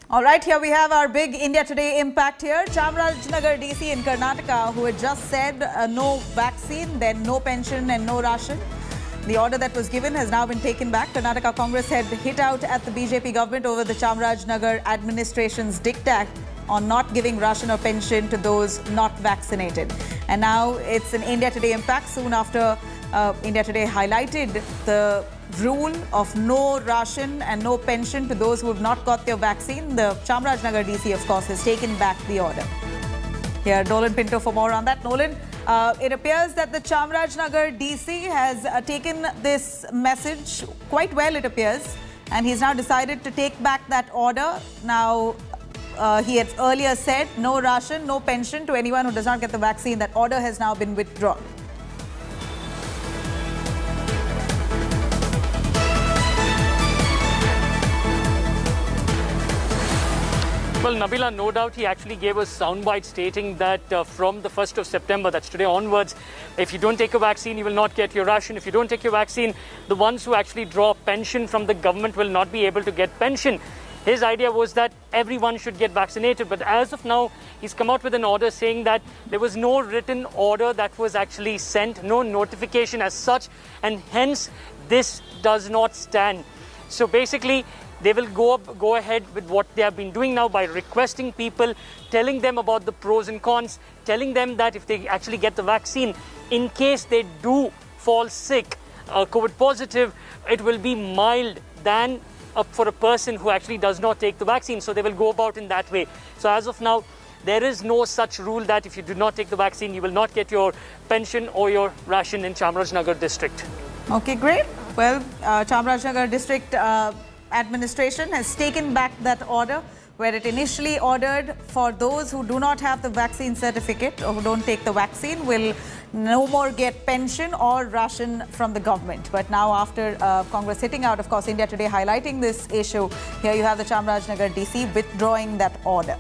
All right, here we have our big India Today impact here. Chamarajanagar DC in Karnataka, who had just said no vaccine, then no pension and no ration. The order that was given has now been taken back. Karnataka Congress had hit out at the BJP government over the Chamarajanagar administration's diktat on not giving ration or pension to those not vaccinated. And now it's an India Today impact soon after India Today highlighted the rule of no ration and no pension to those who have not got their vaccine. The Chamarajanagar DC, of course, has taken back the order. Here, Nolan Pinto for more on that. Nolan, it appears that the Chamarajanagar DC has taken this message quite well, it appears, and he's now decided to take back that order. Now, he had earlier said no ration, no pension to anyone who does not get the vaccine. That order has now been withdrawn. Well, Nabila, no doubt he actually gave a soundbite stating that from the 1st of September, that's today onwards, if you don't take a vaccine, you will not get your ration. If you don't take your vaccine, the ones who actually draw pension from the government will not be able to get pension. His idea was that everyone should get vaccinated. But as of now, he's come out with an order saying that there was no written order that was actually sent, no notification as such, and hence this does not stand. So basically, they will go ahead with what they have been doing now by requesting people, telling them about the pros and cons, telling them that if they actually get the vaccine, in case they do fall sick, COVID positive, it will be mild than for a person who actually does not take the vaccine. So they will go about in that way. So as of now, there is no such rule that if you do not take the vaccine, you will not get your pension or your ration in Chamarajanagar district. Okay, great. Well, Chamarajanagar district administration has taken back that order where it initially ordered for those who do not have the vaccine certificate or who don't take the vaccine will no more get pension or ration from the government. But now after Congress hitting out, of course, India Today highlighting this issue, here you have the Chamarajanagar DC withdrawing that order.